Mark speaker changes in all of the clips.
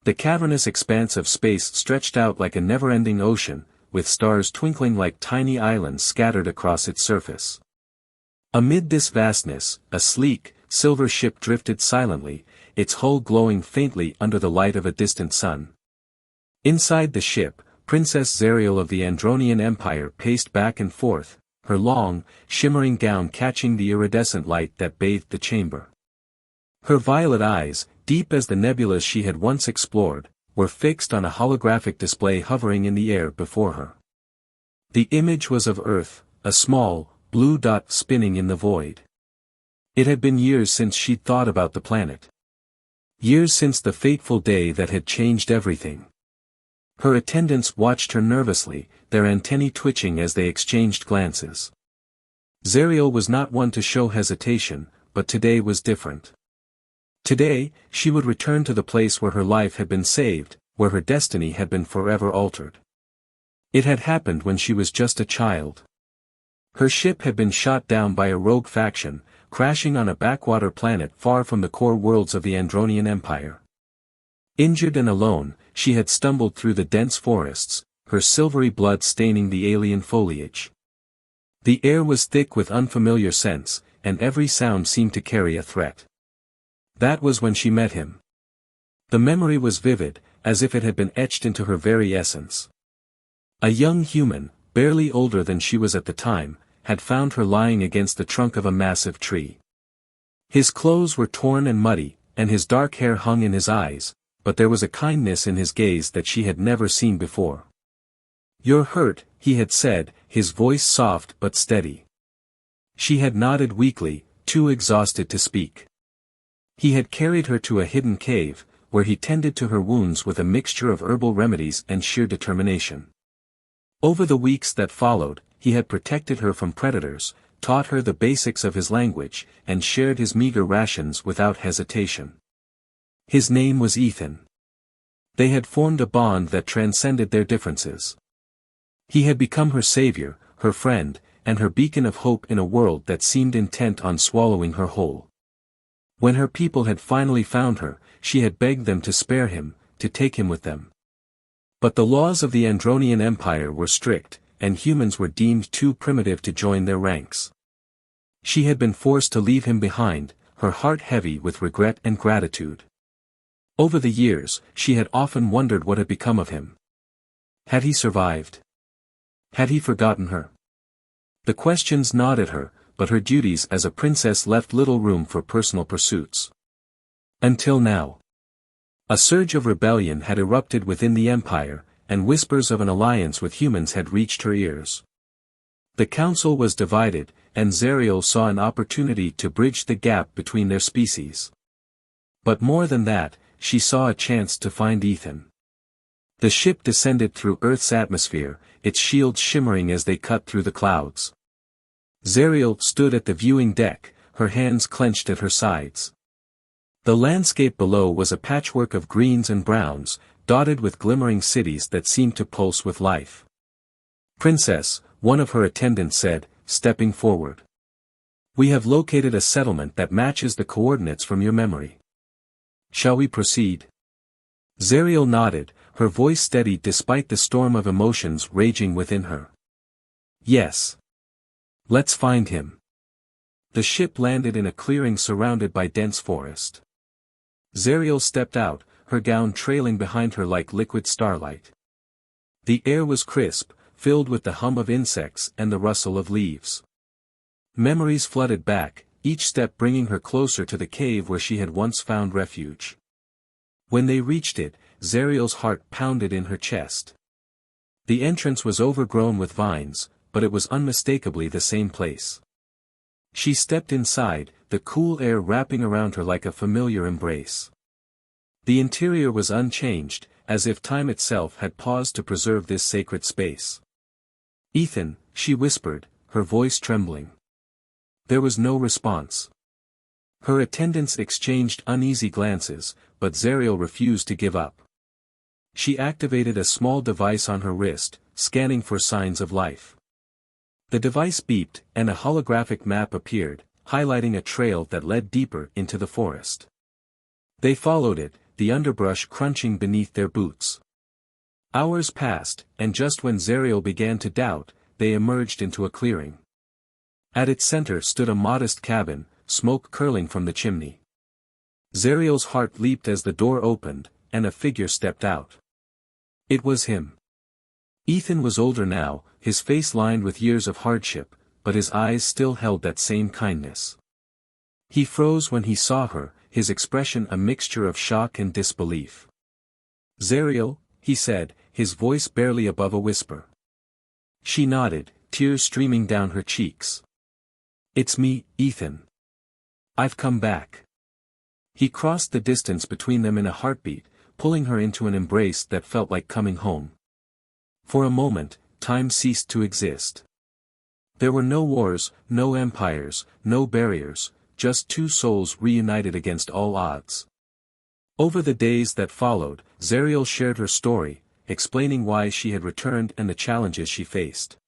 Speaker 1: The cavernous expanse of space stretched out like a never-ending ocean, with stars twinkling like tiny islands scattered across its surface. Amid this vastness, a sleek, silver ship drifted silently, its hull glowing faintly under the light of a distant sun. Inside the ship, Princess Xariel of the Andronian Empire paced back and forth, her long, shimmering gown catching the iridescent light that bathed the chamber. Her violet eyes, deep as the nebulas she had once explored, were fixed on a holographic display hovering in the air before her. The image was of Earth, a small, blue dot spinning in the void. It had been years since she'd thought about the planet. Years since the fateful day that had changed everything. Her attendants watched her nervously, their antennae twitching as they exchanged glances. Xariel was not one to show hesitation, but today was different. Today, she would return to the place where her life had been saved, where her destiny had been forever altered. It had happened when she was just a child. Her ship had been shot down by a rogue faction, crashing on a backwater planet far from the core worlds of the Andronian Empire. Injured and alone, she had stumbled through the dense forests, her silvery blood staining the alien foliage. The air was thick with unfamiliar scents, and every sound seemed to carry a threat. That was when she met him. The memory was vivid, as if it had been etched into her very essence. A young human, barely older than she was at the time, had found her lying against the trunk of a massive tree. His clothes were torn and muddy, and his dark hair hung in his eyes, but there was a kindness in his gaze that she had never seen before. "You're hurt," he had said, his voice soft but steady. She had nodded weakly, too exhausted to speak. He had carried her to a hidden cave, where he tended to her wounds with a mixture of herbal remedies and sheer determination. Over the weeks that followed, he had protected her from predators, taught her the basics of his language, and shared his meager rations without hesitation. His name was Ethan. They had formed a bond that transcended their differences. He had become her savior, her friend, and her beacon of hope in a world that seemed intent on swallowing her whole. When her people had finally found her, she had begged them to spare him, to take him with them. But the laws of the Andronian Empire were strict, and humans were deemed too primitive to join their ranks. She had been forced to leave him behind, her heart heavy with regret and gratitude. Over the years, she had often wondered what had become of him. Had he survived? Had he forgotten her? The questions gnawed at her, but her duties as a princess left little room for personal pursuits. Until now. A surge of rebellion had erupted within the empire, and whispers of an alliance with humans had reached her ears. The council was divided, and Xariel saw an opportunity to bridge the gap between their species. But more than that, she saw a chance to find Ethan. The ship descended through Earth's atmosphere, its shields shimmering as they cut through the clouds. Xariel stood at the viewing deck, her hands clenched at her sides. The landscape below was a patchwork of greens and browns, dotted with glimmering cities that seemed to pulse with life. "Princess," one of her attendants said, stepping forward. "We have located a settlement that matches the coordinates from your memory. Shall we proceed?" Xariel nodded, her voice steady despite the storm of emotions raging within her. "Yes. Let's find him." The ship landed in a clearing surrounded by dense forest. Xariel stepped out, her gown trailing behind her like liquid starlight. The air was crisp, filled with the hum of insects and the rustle of leaves. Memories flooded back, each step bringing her closer to the cave where she had once found refuge. When they reached it, Xariel's heart pounded in her chest. The entrance was overgrown with vines, but it was unmistakably the same place. She stepped inside, the cool air wrapping around her like a familiar embrace. The interior was unchanged, as if time itself had paused to preserve this sacred space. "Ethan," she whispered, her voice trembling. There was no response. Her attendants exchanged uneasy glances, but Xariel refused to give up. She activated a small device on her wrist, scanning for signs of life. The device beeped, and a holographic map appeared, highlighting a trail that led deeper into the forest. They followed it, the underbrush crunching beneath their boots. Hours passed, and just when Xariel began to doubt, they emerged into a clearing. At its center stood a modest cabin, smoke curling from the chimney. Xariel's heart leaped as the door opened, and a figure stepped out. It was him. Ethan was older now, his face lined with years of hardship, but his eyes still held that same kindness. He froze when he saw her, his expression a mixture of shock and disbelief. "Xariel," he said, his voice barely above a whisper. She nodded, tears streaming down her cheeks. "It's me, Ethan. I've come back." He crossed the distance between them in a heartbeat, pulling her into an embrace that felt like coming home. For a moment, time ceased to exist. There were no wars, no empires, no barriers, just two souls reunited against all odds. Over the days that followed, Xariel shared her story, explaining why she had returned and the challenges she faced.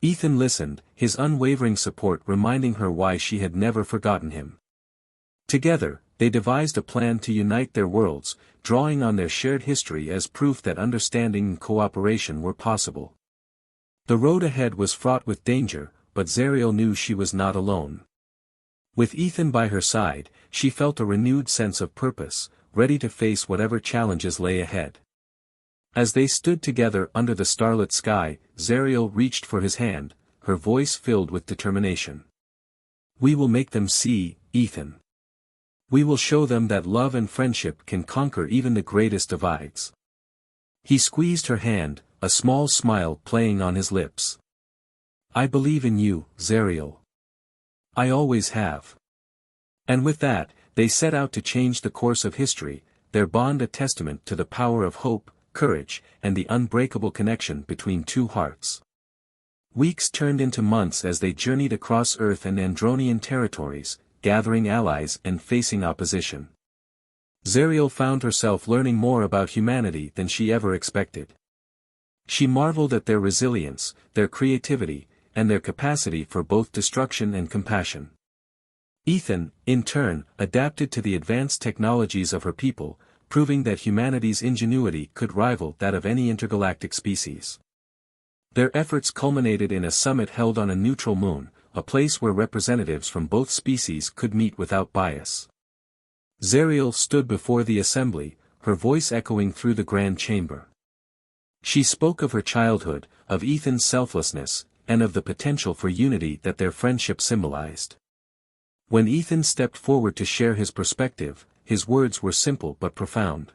Speaker 1: Ethan listened, his unwavering support reminding her why she had never forgotten him. Together, they devised a plan to unite their worlds, drawing on their shared history as proof that understanding and cooperation were possible. The road ahead was fraught with danger, but Xariel knew she was not alone. With Ethan by her side, she felt a renewed sense of purpose, ready to face whatever challenges lay ahead. As they stood together under the starlit sky, Xariel reached for his hand, her voice filled with determination. "We will make them see, Ethan. We will show them that love and friendship can conquer even the greatest divides." He squeezed her hand, a small smile playing on his lips. "I believe in you, Xariel. I always have." And with that, they set out to change the course of history, their bond a testament to the power of hope, courage, and the unbreakable connection between two hearts. Weeks turned into months as they journeyed across Earth and Andronian territories, gathering allies and facing opposition. Xariel found herself learning more about humanity than she ever expected. She marveled at their resilience, their creativity, and their capacity for both destruction and compassion. Ethan, in turn, adapted to the advanced technologies of her people, proving that humanity's ingenuity could rival that of any intergalactic species. Their efforts culminated in a summit held on a neutral moon, a place where representatives from both species could meet without bias. Xariel stood before the assembly, her voice echoing through the grand chamber. She spoke of her childhood, of Ethan's selflessness, and of the potential for unity that their friendship symbolized. When Ethan stepped forward to share his perspective, his words were simple but profound.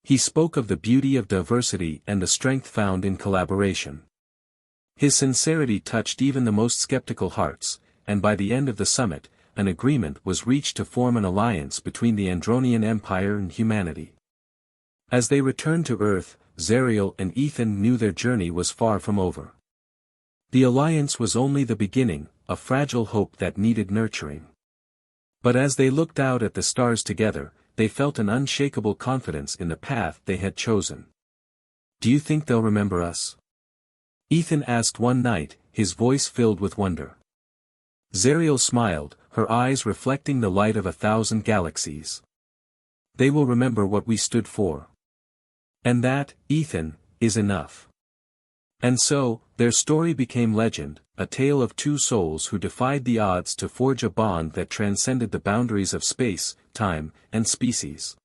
Speaker 1: He spoke of the beauty of diversity and the strength found in collaboration. His sincerity touched even the most skeptical hearts, and by the end of the summit, an agreement was reached to form an alliance between the Andronian Empire and humanity. As they returned to Earth, Xariel and Ethan knew their journey was far from over. The alliance was only the beginning, a fragile hope that needed nurturing. But as they looked out at the stars together, they felt an unshakable confidence in the path they had chosen. "Do you think they'll remember us?" Ethan asked one night, his voice filled with wonder. Xariel smiled, her eyes reflecting the light of 1,000 galaxies. "They will remember what we stood for. And that, Ethan, is enough." And so, their story became legend, a tale of two souls who defied the odds to forge a bond that transcended the boundaries of space, time, and species.